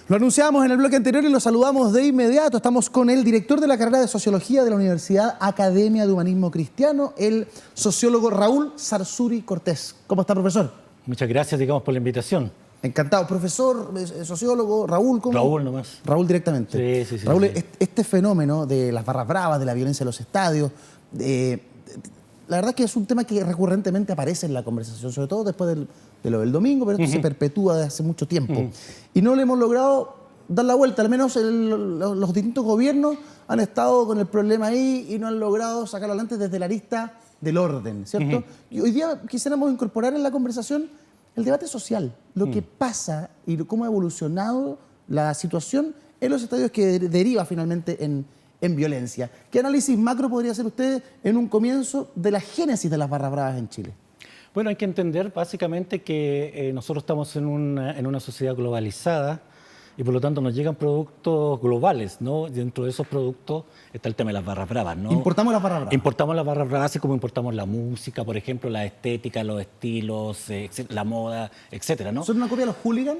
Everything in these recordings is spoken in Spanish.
Lo anunciábamos en el bloque anterior y lo saludamos de inmediato. Estamos con el director de la carrera de Sociología de la Universidad Academia de Humanismo Cristiano, el sociólogo Raúl Sarzuri Cortés. ¿Cómo está, profesor? Muchas gracias, digamos, por la invitación. Encantado. Profesor, sociólogo, Raúl, ¿cómo? Raúl nomás. Raúl directamente. Sí. Raúl, sí. Este fenómeno de las barras bravas, de la violencia en los estadios, la verdad es que es un tema que recurrentemente aparece en la conversación, sobre todo después de lo del domingo, pero esto se perpetúa desde hace mucho tiempo. Y no le hemos logrado dar la vuelta, al menos los distintos gobiernos han estado con el problema ahí y no han logrado sacarlo adelante desde la arista del orden, ¿cierto? Y hoy día quisiéramos incorporar en la conversación el debate social, lo que pasa y cómo ha evolucionado la situación en los estadios que deriva finalmente en violencia. ¿Qué análisis macro podría hacer usted en un comienzo de la génesis de las barras bravas en Chile? Bueno, hay que entender básicamente que nosotros estamos en una sociedad globalizada y por lo tanto nos llegan productos globales, ¿no? Dentro de esos productos está el tema de las barras bravas, ¿no? Importamos las barras bravas. Importamos las barras bravas, así como importamos la música, por ejemplo, la estética, los estilos, la moda, etcétera, ¿no? ¿Son una copia de los hooligans?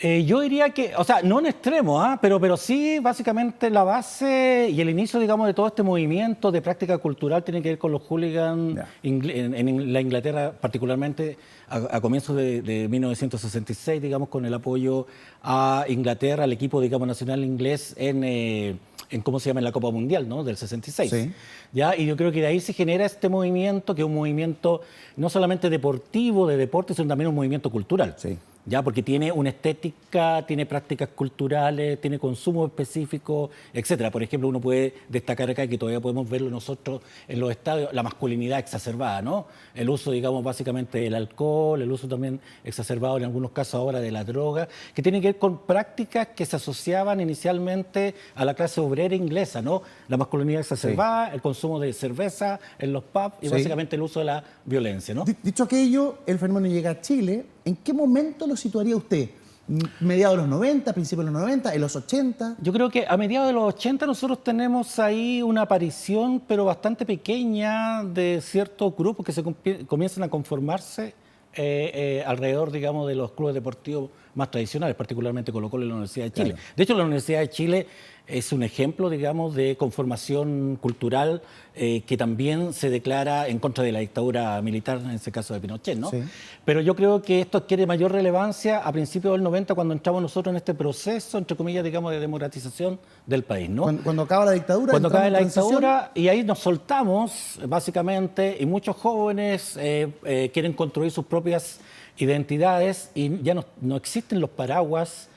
Yo diría que, o sea, no en extremo, pero sí básicamente la base y el inicio, digamos, de todo este movimiento de práctica cultural tiene que ver con los hooligans en la Inglaterra, particularmente a comienzos de 1966, digamos, con el apoyo a Inglaterra, al equipo, digamos, nacional inglés en ¿cómo se llama? En la Copa Mundial, ¿no? Del 66. Sí. ¿Ya? Y yo creo que de ahí se genera este movimiento, que es un movimiento no solamente deportivo, de deporte, sino también un movimiento cultural. Sí. Ya, porque tiene una estética, tiene prácticas culturales, tiene consumo específico, etcétera. Por ejemplo, uno puede destacar acá que todavía podemos verlo nosotros en los estadios, la masculinidad exacerbada, ¿no? El uso, digamos, básicamente del alcohol, el uso también exacerbado en algunos casos ahora de la droga, que tiene que ver con prácticas que se asociaban inicialmente a la clase obrera inglesa, ¿no? La masculinidad exacerbada, el consumo de cerveza en los pubs y básicamente el uso de la violencia, ¿no? Dicho aquello, el fenómeno llega a Chile. ¿En qué momento lo situaría usted? ¿Mediados de los 90, principios de los 90, en los 80? Yo creo que a mediados de los 80 nosotros tenemos ahí una aparición, pero bastante pequeña, de ciertos grupos que se comienzan a conformarse alrededor, digamos, de los clubes deportivos más tradicionales, particularmente Colo-Colo y la Universidad de Chile. Claro. De hecho, la Universidad de Chile es un ejemplo, digamos, de conformación cultural que también se declara en contra de la dictadura militar, en ese caso de Pinochet, ¿no? Sí. Pero yo creo que esto adquiere mayor relevancia a principios del 90, cuando entramos nosotros en este proceso, entre comillas, digamos, de democratización del país, ¿no? Cuando acaba la dictadura. Cuando acaba la dictadura, y ahí nos soltamos, básicamente, y muchos jóvenes quieren construir sus propias identidades y ya no existen los paraguas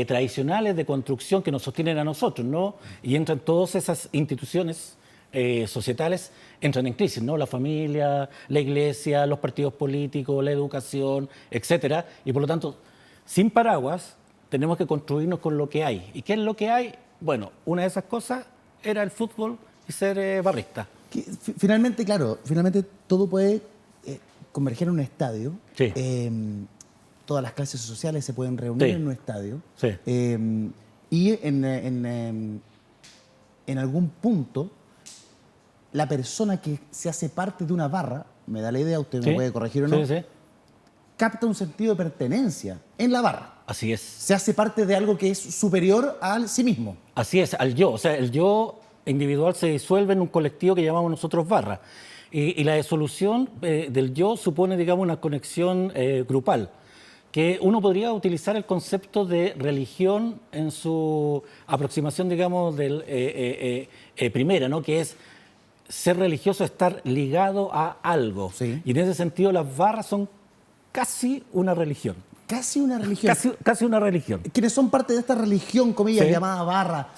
tradicionales de construcción que nos sostienen a nosotros, ¿no? Y entran todas esas instituciones societales, entran en crisis, ¿no? La familia, la iglesia, los partidos políticos, la educación, etcétera. Y por lo tanto, sin paraguas, tenemos que construirnos con lo que hay. ¿Y qué es lo que hay? Bueno, una de esas cosas era el fútbol y ser barrista. Finalmente, claro, todo puede converger en un estadio. Sí. Todas las clases sociales se pueden reunir en un estadio. Sí. Y en algún punto, la persona que se hace parte de una barra, me da la idea, usted me puede corregir o no, capta un sentido de pertenencia en la barra. Así es. Se hace parte de algo que es superior al sí mismo. Así es, al yo. O sea, el yo individual se disuelve en un colectivo que llamamos nosotros barra. Y la disolución del yo supone, digamos, una conexión grupal. Que uno podría utilizar el concepto de religión en su aproximación, digamos, primera, ¿no? Que es ser religioso, estar ligado a algo. Sí. Y en ese sentido las barras son casi una religión. Casi una religión. Casi una religión. Quienes son parte de esta religión, comillas, llamada barra,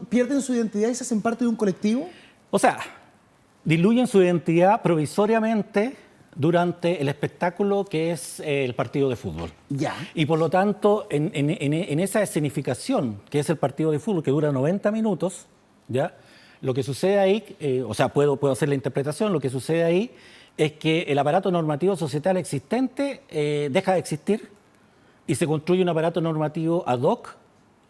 ¿pierden su identidad y se hacen parte de un colectivo? O sea, diluyen su identidad provisoriamente durante el espectáculo que es el partido de fútbol. Ya. Y por lo tanto, en esa escenificación que es el partido de fútbol, que dura 90 minutos, ¿ya? Lo que sucede ahí, o sea, puedo hacer la interpretación, lo que sucede ahí es que el aparato normativo societal existente deja de existir y se construye un aparato normativo ad hoc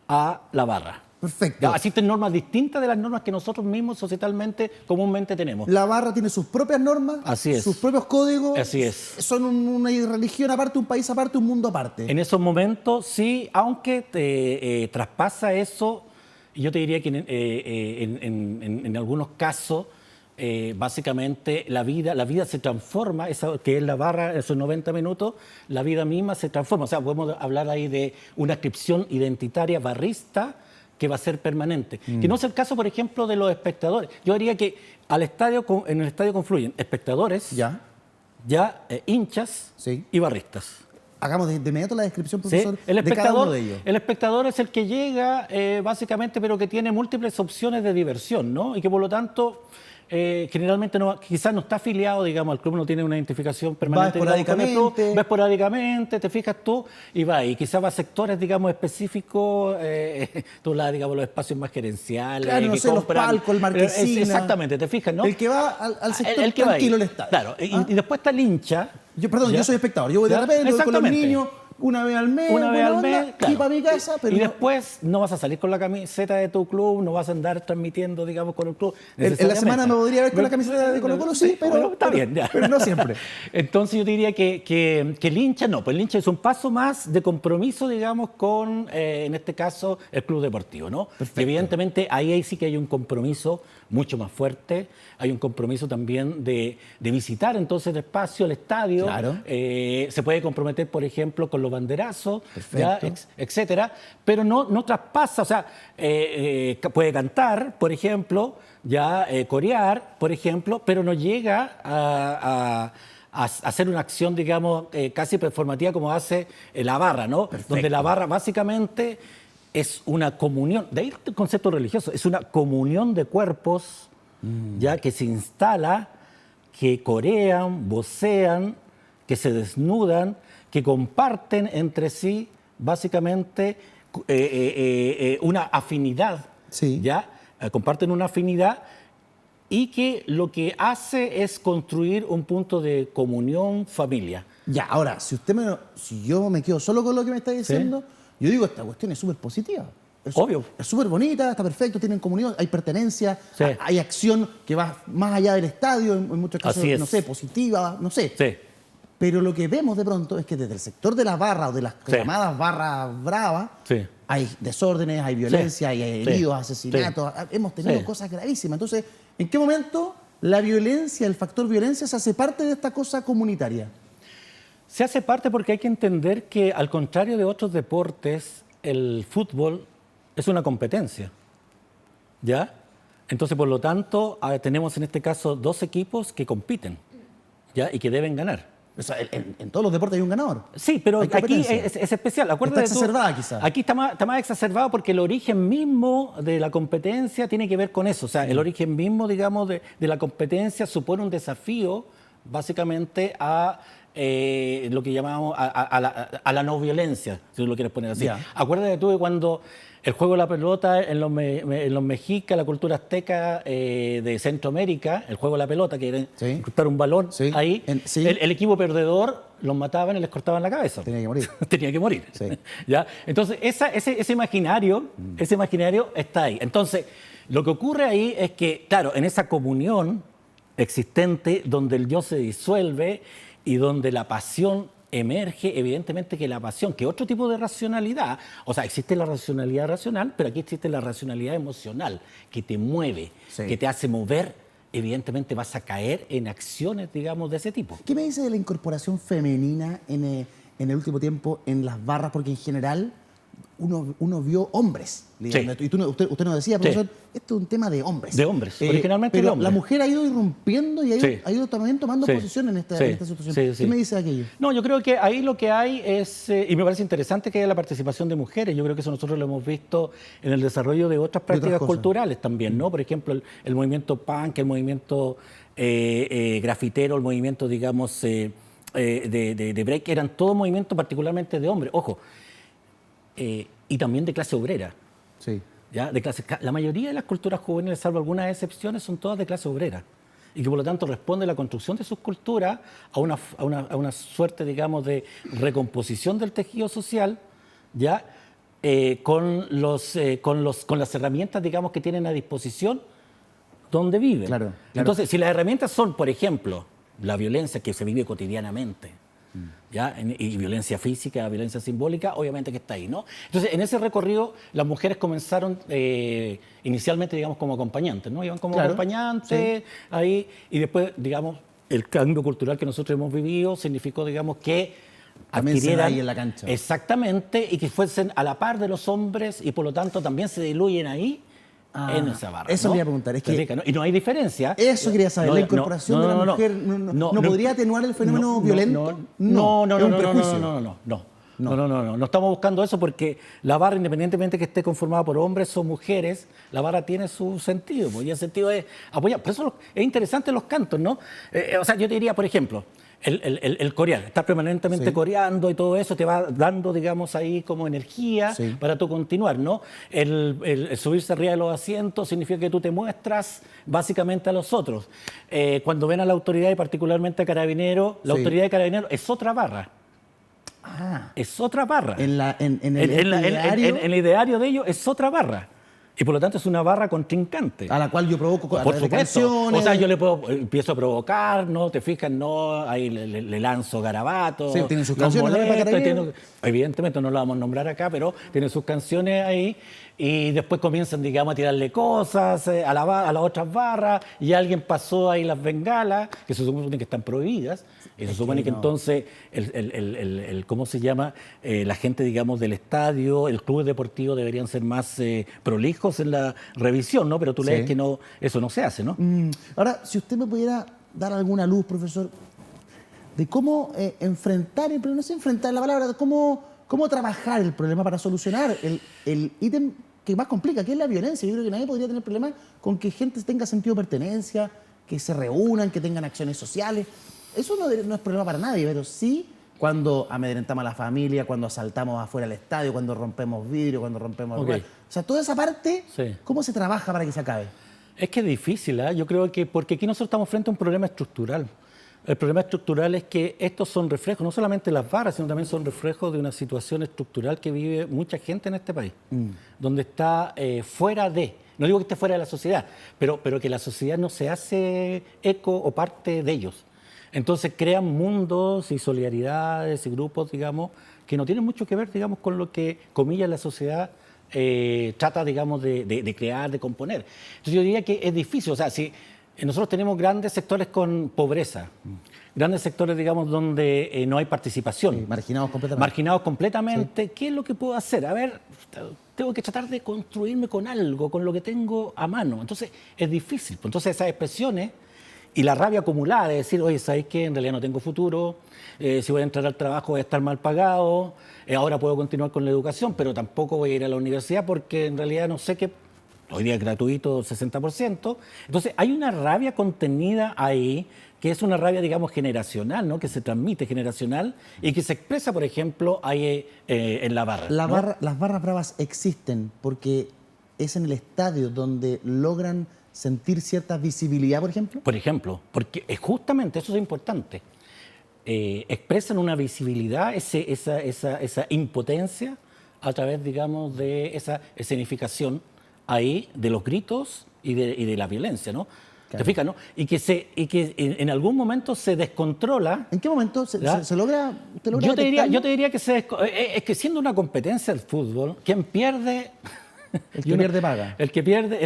a la barra. Perfecto. Ya, existen normas distintas de las normas que nosotros mismos societalmente, comúnmente tenemos. La barra tiene sus propias normas, Así es. sus propios códigos. Así es. Son una religión aparte, un país aparte, un mundo aparte. En esos momentos, sí, aunque traspasa eso, y yo te diría que en algunos casos, básicamente la vida se transforma, esa que es la barra, esos 90 minutos, la vida misma se transforma. O sea, podemos hablar ahí de una inscripción identitaria barrista que va a ser permanente. Que no es el caso, por ejemplo, de los espectadores. Yo diría que en el estadio confluyen espectadores, Ya. hinchas Sí. y barristas. Hagamos de inmediato la descripción, ¿Sí? profesor, de cada uno de ellos. El espectador es el que llega, básicamente, pero que tiene múltiples opciones de diversión, ¿no? Y que por lo tanto, generalmente quizás no está afiliado, digamos, al club, no tiene una identificación permanente. Va digamos, con el club, esporádicamente. va esporádicamente, te fijas tú, y va. Y quizás va a sectores, digamos, específicos, tú hablas, digamos, los espacios más gerenciales. Claro, no que sé, los compran. palcos, el marquesina. Exactamente, te fijas, ¿no? El que va al sector El que va ahí. tranquilo del estadio. Claro, y después está el hincha. Perdón, ¿ya? yo soy espectador. Yo voy de ¿Ya? repente, voy con los Exactamente. niños una vez al mes, Una vez buena al onda, mes, claro. y para mi casa, pero y no- después no vas a salir con la camiseta de tu club, no vas a andar transmitiendo, digamos, con el club. En la semana me podría ver con la Pero- camiseta de Colo-Colo, sí, pero bueno, está bien, ya. pero no siempre. Entonces yo diría que el hincha no, pues el hincha es un paso más de compromiso, digamos, con, en este caso, el club deportivo, ¿no? Perfecto. Y evidentemente ahí sí que hay un compromiso mucho más fuerte, hay un compromiso también de visitar entonces el espacio, el estadio. Claro. Se puede comprometer, por ejemplo, con los banderazos, Perfecto. ¿ya? Etcétera, pero no traspasa, o sea, puede cantar, por ejemplo, corear, por ejemplo, pero no llega a hacer una acción, digamos, casi performativa como hace la barra, ¿no? Perfecto. Donde la barra básicamente es una comunión, de ahí el concepto religioso, es una comunión de cuerpos, ya que se instala, que corean, vocean, que se desnudan, que comparten entre sí básicamente una afinidad, Sí. ¿ya? Comparten una afinidad y que lo que hace es construir un punto de comunión, familia. Ya, ahora, si yo me quedo solo con lo que me está diciendo, yo digo, esta cuestión es súper positiva. Obvio. Es súper bonita, está perfecto, tienen comunión, hay pertenencia, Sí. hay acción que va más allá del estadio, en muchos casos, Así es. no sé, positiva, no sé. Sí, Pero lo que vemos de pronto es que desde el sector de las barras o de las Sí. llamadas barras bravas, Sí. hay desórdenes, hay violencia, Sí. hay Sí. heridos, asesinatos, hemos tenido Sí. cosas gravísimas. Entonces, ¿en qué momento la violencia, el factor violencia, se hace parte de esta cosa comunitaria? se hace parte porque hay que entender que, al contrario de otros deportes, el fútbol es una competencia, ¿ya? Entonces, por lo tanto, tenemos en este caso dos equipos que compiten, ¿ya? Y que deben ganar. O sea, en todos los deportes hay un ganador. Sí, pero Hay aquí competencia. es especial. Acuérdate Está tú, exacerbada, quizá. Aquí está más exacerbado porque el origen mismo de la competencia tiene que ver con eso. O sea, el origen mismo, digamos, de la competencia supone un desafío, básicamente, a lo que llamamos a la no violencia, si tú lo quieres poner así. Ya. Acuérdate tú de cuando el juego de la pelota en los mexicas, la cultura azteca de Centroamérica, el juego de la pelota, que era Sí. incrustar un balón Sí. ahí, Sí. el equipo perdedor los mataban y les cortaban la cabeza. Tenía que morir. Tenía que morir. Sí. ¿Ya? Entonces, ese imaginario está ahí. Entonces, lo que ocurre ahí es que, claro, en esa comunión existente, donde el yo se disuelve y donde la pasión emerge, evidentemente que la pasión, que otro tipo de racionalidad, o sea, existe la racionalidad racional, pero aquí existe la racionalidad emocional, que te mueve, Sí. que te hace mover, evidentemente vas a caer en acciones, digamos, de ese tipo. ¿Qué me dice de la incorporación femenina en el último tiempo en las barras? Porque en general uno vio hombres. Ligando Sí. esto. Y usted nos decía, profesor, esto es un tema de hombres. De hombres, originalmente pero de hombres. la mujer ha ido irrumpiendo y Sí. ha ido también tomando Sí. posición en esta Sí. situación. Sí, sí. ¿Qué me dice de aquello? No, yo creo que ahí lo que hay es, y me parece interesante que haya la participación de mujeres. Yo creo que eso nosotros lo hemos visto en el desarrollo de otras prácticas cosas. culturales también, ¿no? Por ejemplo, el movimiento punk, el movimiento grafitero, el movimiento, digamos, de break, eran todos movimientos particularmente de hombres. Ojo, y también de clase obrera. Sí. ¿Ya? La mayoría de las culturas juveniles, salvo algunas excepciones, son todas de clase obrera. Y que por lo tanto responde la construcción de sus culturas a una suerte, digamos, de recomposición del tejido social, ¿ya? con las herramientas, digamos, que tienen a disposición donde viven. Claro. Entonces, si las herramientas son, por ejemplo, la violencia que se vive cotidianamente, ¿ya? Y violencia física, violencia simbólica, obviamente que está ahí, ¿no? Entonces, en ese recorrido, las mujeres comenzaron inicialmente, digamos, como acompañantes, ¿no? Iban como acompañantes ahí, y después, digamos, el cambio cultural que nosotros hemos vivido significó, digamos, que también adquirieran ahí en la cancha. Exactamente, y que fuesen a la par de los hombres y por lo tanto también se diluyen ahí en esa barra. Eso ¿no? me iba a preguntar. Es que ¿no? Y no hay diferencia. eso quería saber. La incorporación de la mujer no podría atenuar el fenómeno violento. No. No. No estamos buscando eso porque la barra, independientemente que esté conformada por hombres o mujeres, la barra tiene su sentido. Pues, y el sentido es apoyar. Por eso es interesante los cantos, ¿no? O sea, yo te diría, por ejemplo, el corear, estar permanentemente coreando y todo eso te va dando, digamos, ahí como energía para tú continuar, ¿no? El subirse arriba de los asientos significa que tú te muestras básicamente a los otros. Cuando ven a la autoridad y particularmente a Carabineros, la autoridad de Carabineros es otra barra. Es otra barra. En el ideario de ellos es otra barra. Y por lo tanto es una barra contrincante. A la cual yo provoco por supuesto. Canciones. O sea, yo empiezo a provocar, ¿no? ¿Te fijas? No, ahí le lanzo garabatos. Sí, tienen sus canciones. Evidentemente no lo vamos a nombrar acá, pero tienen sus canciones ahí. Y después comienzan, digamos, a tirarle cosas a las otras barras. Y alguien pasó ahí las bengalas, que se supone que están prohibidas. Y se supone que entonces, ¿cómo se llama? La gente, digamos, del estadio, el club deportivo deberían ser más prolijos en la revisión, ¿no? Pero tú lees que no, eso no se hace, ¿no? Ahora, si usted me pudiera dar alguna luz, profesor, de cómo enfrentar el problema, no sé enfrentar la palabra, cómo trabajar el problema para solucionar el ítem que más complica, que es la violencia. Yo creo que nadie podría tener problemas con que gente tenga sentido de pertenencia, que se reúnan, que tengan acciones sociales. Eso no es problema para nadie, pero sí cuando amedrentamos a la familia, cuando asaltamos afuera del estadio, cuando rompemos vidrio, cuando rompemos... O sea, toda esa parte, ¿cómo se trabaja para que se acabe? Es que es difícil, ¿eh? Yo creo que porque aquí nosotros estamos frente a un problema estructural. El problema estructural es que estos son reflejos, no solamente las barras, sino también son reflejos de una situación estructural que vive mucha gente en este país, donde está fuera de, no digo que esté fuera de la sociedad, pero que la sociedad no se hace eco o parte de ellos. Entonces crean mundos y solidaridades y grupos, digamos, que no tienen mucho que ver, digamos, con lo que, comillas, la sociedad trata, digamos, de crear, de componer. Entonces yo diría que es difícil, o sea, si nosotros tenemos grandes sectores con pobreza, grandes sectores, digamos, donde no hay participación. Marginados completamente. Marginados completamente. ¿Qué es lo que puedo hacer? A ver, tengo que tratar de construirme con algo, con lo que tengo a mano. Entonces es difícil. Entonces esas expresiones y la rabia acumulada de decir, oye, ¿sabes qué? En realidad no tengo futuro, si voy a entrar al trabajo voy a estar mal pagado, ahora puedo continuar con la educación, pero tampoco voy a ir a la universidad porque en realidad no sé qué. Hoy día es gratuito 60%. Entonces hay una rabia contenida ahí, que es una rabia, digamos, generacional, ¿no? Que se transmite generacional y que se expresa, por ejemplo, ahí en la barra. Las barras bravas existen porque es en el estadio donde logran sentir cierta visibilidad, por ejemplo. Por ejemplo, porque justamente eso es importante. Expresan una visibilidad, esa impotencia a través, digamos, de esa escenificación ahí de los gritos y de la violencia, ¿no? Claro. ¿Te fijas, no? Y que en algún momento se descontrola. ¿En qué momento se logra? Yo te diría que es que siendo una competencia del fútbol, quien pierde... El que pierde paga. El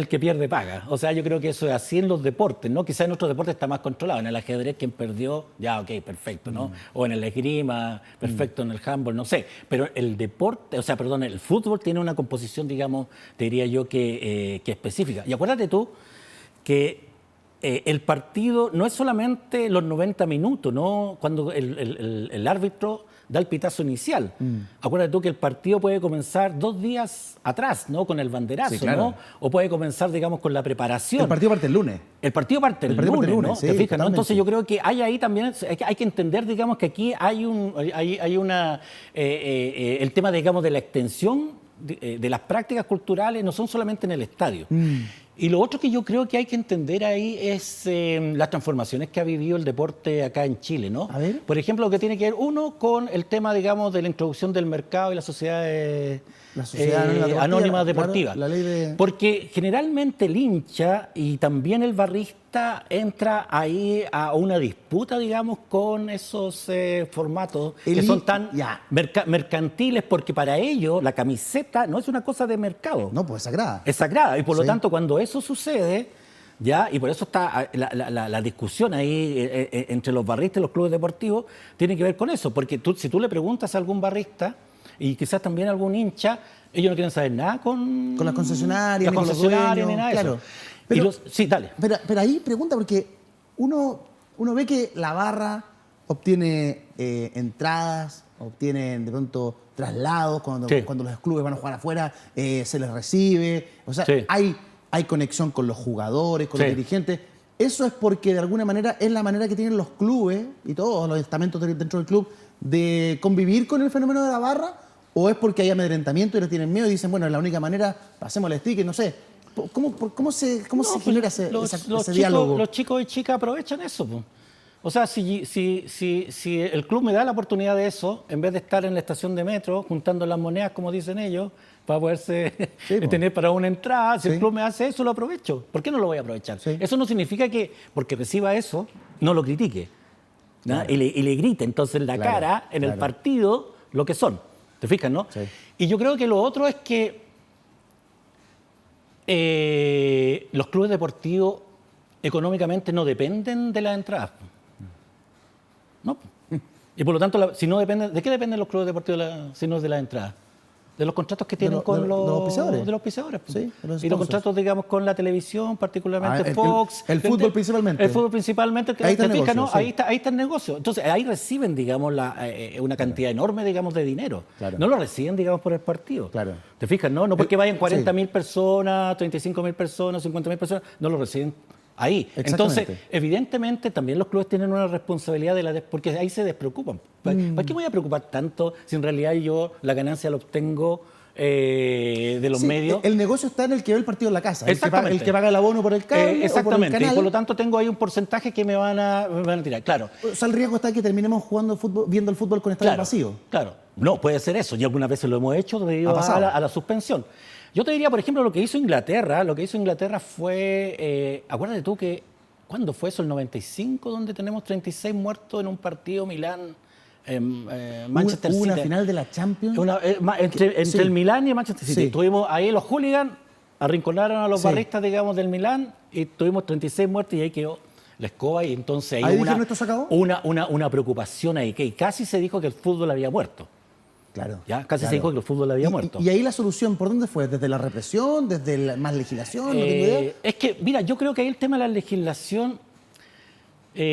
que pierde paga. O sea, yo creo que eso es así en los deportes, ¿no? Quizás en otros deportes está más controlado. En el ajedrez, quien perdió, ya, ok, perfecto, ¿no? O en el esgrima, perfecto, en el handball, no sé. Pero el deporte, o sea, perdón, el fútbol tiene una composición, digamos, te diría yo que específica. Y acuérdate tú que el partido no es solamente los 90 minutos, ¿no? Cuando el árbitro da el pitazo inicial. Acuérdate tú que el partido puede comenzar 2 días atrás, ¿no? Con el banderazo, sí, claro, ¿no? O puede comenzar, digamos, con la preparación. El partido parte el lunes. El partido parte el lunes, ¿no? Sí, ¿te fijas, no? Entonces yo creo que hay ahí también, hay que entender, digamos, que aquí hay el tema, digamos, de la extensión de las prácticas culturales no son solamente en el estadio. Y lo otro que yo creo que hay que entender ahí es las transformaciones que ha vivido el deporte acá en Chile, ¿no? A ver. Por ejemplo, lo que tiene que ver, uno, con el tema, digamos, de la introducción del mercado y las sociedades La sociedad anónimas claro, deportivas. la ley de... Porque generalmente el hincha y también el barrista entra ahí a una disputa, digamos, con esos formatos que son tan mercantiles, porque para ellos la camiseta no es una cosa de mercado. No, pues es sagrada. Es sagrada. Y por lo Sí. tanto, cuando eso sucede, ya, y por eso está la discusión ahí entre los barristas y los clubes deportivos, tiene que ver con eso. Porque si tú le preguntas a algún barrista, y quizás también a algún hincha, ellos no quieren saber nada con las concesionarias, ni nada de claro. eso. Pero, Sí, dale. Pero ahí pregunta, porque uno ve que la barra obtiene entradas, obtienen de pronto traslados, cuando los clubes van a jugar afuera, se les recibe. O sea, hay conexión con los jugadores, con los dirigentes. Eso es porque de alguna manera es la manera que tienen los clubes y todos los estamentos dentro del club de convivir con el fenómeno de la barra, o es porque hay amedrentamiento y les tienen miedo y dicen, bueno, es la única manera, pasemos el stick, no sé. ¿Cómo se genera ese diálogo? Los chicos y chicas aprovechan eso, pues. O sea, si el club me da la oportunidad de eso, en vez de estar en la estación de metro juntando las monedas, como dicen ellos, para poderse tener para una entrada, si el club me hace eso, lo aprovecho. ¿Por qué no lo voy a aprovechar? Sí. Eso no significa que, porque reciba eso, no lo critique, ¿no? Claro. Y le grite entonces en la cara, en el partido, lo que son. ¿Te fijas, no? Sí. Y yo creo que lo otro es que los clubes deportivos económicamente no dependen de las entradas. ¿No? Y por lo tanto, si no depende, ¿de qué dependen los clubes deportivos si no es de las entradas? De los contratos que tienen con los auspiciadores. De los auspiciadores. Sí, y los contratos, digamos, con la televisión, particularmente Fox. El fútbol principalmente. El fútbol principalmente. Ahí está el negocio, ¿no? sí. Ahí está el negocio. Entonces, ahí reciben, digamos, una cantidad enorme, digamos, de dinero. Claro. No lo reciben, digamos, por el partido. Claro. ¿Te fijas, no? No porque vayan 40.000 personas, 35.000 personas, 50.000 personas, no lo reciben ahí. Entonces, evidentemente, también los clubes tienen una responsabilidad porque ahí se despreocupan. ¿Para qué me voy a preocupar tanto si en realidad yo la ganancia la obtengo de los medios? El negocio está en el que ve el partido en la casa, el que paga el abono por el cable exactamente, o por el canal. Y por lo tanto tengo ahí un porcentaje que me van a tirar, claro. O sea, el riesgo está que terminemos viendo el fútbol con estadio vacío. Claro, no, puede ser eso, y algunas veces lo hemos hecho debido a la suspensión. Yo te diría, por ejemplo, lo que hizo Inglaterra fue, acuérdate tú que, ¿cuándo fue eso? El 95, donde tenemos 36 muertos en un partido Milán, Manchester City. ¿Una final de la Champions? Entre el Milán y el Manchester City. Tuvimos ahí los hooligans, arrinconaron a los barristas, digamos, del Milán, y tuvimos 36 muertos y ahí quedó la escoba, y entonces ahí una preocupación ahí, que casi se dijo que el fútbol había muerto. Claro. ¿Ya? Casi se dijo que el fútbol había muerto. ¿Y ahí la solución por dónde fue? ¿Desde la represión? ¿Desde más legislación? No tengo idea. Es que, mira, yo creo que ahí el tema de la legislación...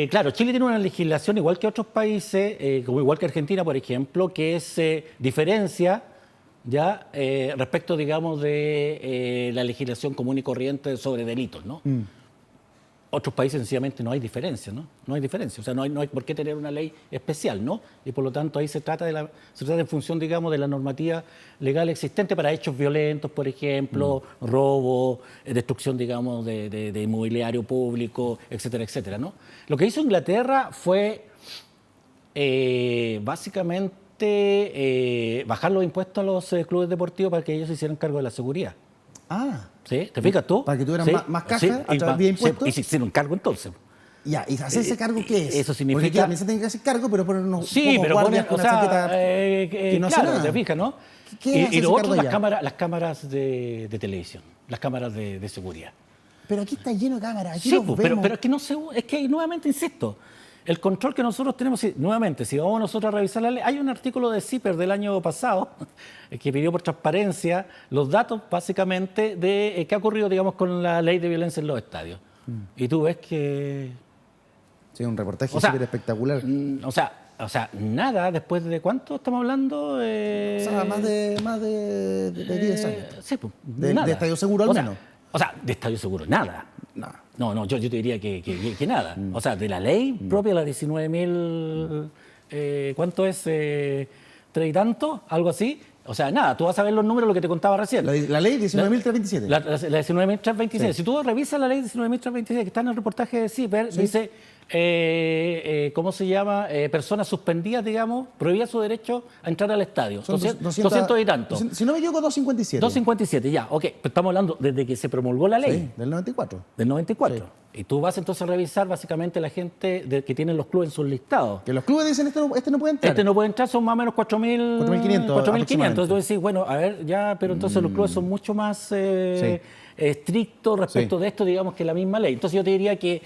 claro, Chile tiene una legislación igual que otros países, como igual que Argentina, por ejemplo, que es diferencia ya respecto, digamos, de la legislación común y corriente sobre delitos, ¿no? Otros países sencillamente no hay diferencia, ¿no? No hay diferencia, o sea, no hay por qué tener una ley especial, ¿no? Y por lo tanto ahí se trata en función, digamos, de la normativa legal existente para hechos violentos, por ejemplo, robo, destrucción, digamos, de inmobiliario público, etcétera, etcétera, ¿no? Lo que hizo Inglaterra fue básicamente bajar los impuestos a los clubes deportivos para que ellos se hicieran cargo de la seguridad. Ah. ¿Sí? ¿Te fijas tú? Para que tuvieran más caja a través de impuestos. Y se hicieron cargo entonces. Ya, ¿y hacerse cargo qué es? Eso significa... Porque también se tiene que hacer cargo, pero poner unos guardias con una chaqueta que no hace nada. ¿Te fijas, no? Y lo otro, las cámaras de televisión, las cámaras de seguridad. Pero aquí está lleno de cámaras. Aquí pero es que es que nuevamente insisto, el control que nosotros tenemos, nuevamente, si vamos nosotros a revisar la ley, hay un artículo de CIPER del año pasado que pidió por transparencia los datos, básicamente, de qué ha ocurrido, digamos, con la ley de violencia en los estadios. Y tú ves que... Sí, un reportaje súper espectacular. O sea, nada, después de ¿cuánto estamos hablando? O sea, más de 10 años. Sí, pues, de Estadio Seguro al menos. O sea, de Estadio Seguro, nada. No, yo te diría que nada. O sea, de la ley propia, la 19.000, ¿cuánto es? 3 y tanto, algo así. O sea, nada, tú vas a ver los números, lo que te contaba recién. La ley 19.327. La 19.327. Sí. Si tú revisas la ley 19.327, que está en el reportaje de CIPER, Sí. dice, ¿cómo se llama? Personas suspendidas, digamos, prohibía su derecho a entrar al estadio. Son 200 y tanto. Si no me equivoco, 257. 257, ya, ok. Pero estamos hablando desde que se promulgó la ley. Sí, del 94. Del 94. Sí. Y tú vas entonces a revisar básicamente la gente que tienen los clubes en sus listados. Que los clubes dicen este no puede entrar. Este no puede entrar, son más o menos 4.500. 4.500 Entonces tú decís, bueno, a ver, ya, pero entonces los clubes son mucho más estrictos respecto de esto, digamos, que la misma ley. Entonces yo te diría que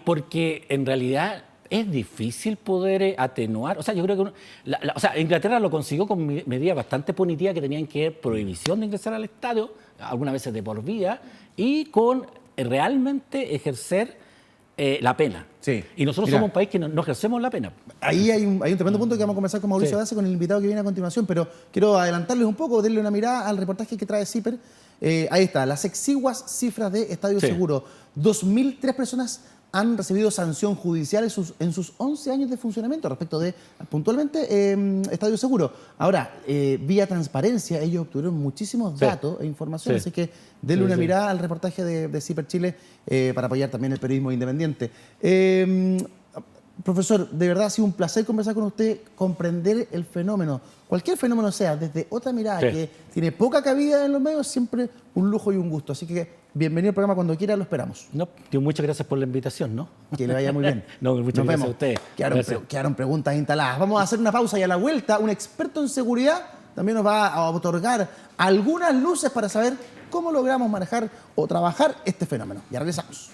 porque en realidad es difícil poder atenuar. O sea, yo creo que Inglaterra lo consiguió con medidas bastante punitivas que tenían que ver prohibición de ingresar al estadio, algunas veces de por vida, y con realmente ejercer la pena. Sí. Y nosotros somos un país que no ejercemos la pena. Ahí hay un tremendo punto que vamos a conversar con Mauricio Daza, con el invitado que viene a continuación, pero quiero adelantarles un poco, darle una mirada al reportaje que trae CIPER. Ahí está, las exiguas cifras de Estadio Seguro. 2.003 personas han recibido sanción judicial en sus 11 años de funcionamiento respecto de, puntualmente, Estadio Seguro. Ahora, vía transparencia, ellos obtuvieron muchísimos datos e información, así que denle una mirada al reportaje de CIPER Chile para apoyar también el periodismo independiente. Profesor, de verdad ha sido un placer conversar con usted, comprender el fenómeno, cualquier fenómeno sea, desde otra mirada que tiene poca cabida en los medios, siempre un lujo y un gusto. Así que bienvenido al programa cuando quiera, lo esperamos. No, tío, muchas gracias por la invitación, ¿no? Que le vaya muy bien. Muchas gracias a ustedes. Quedaron preguntas instaladas. Vamos a hacer una pausa y a la vuelta un experto en seguridad también nos va a otorgar algunas luces para saber cómo logramos manejar o trabajar este fenómeno. Ya regresamos.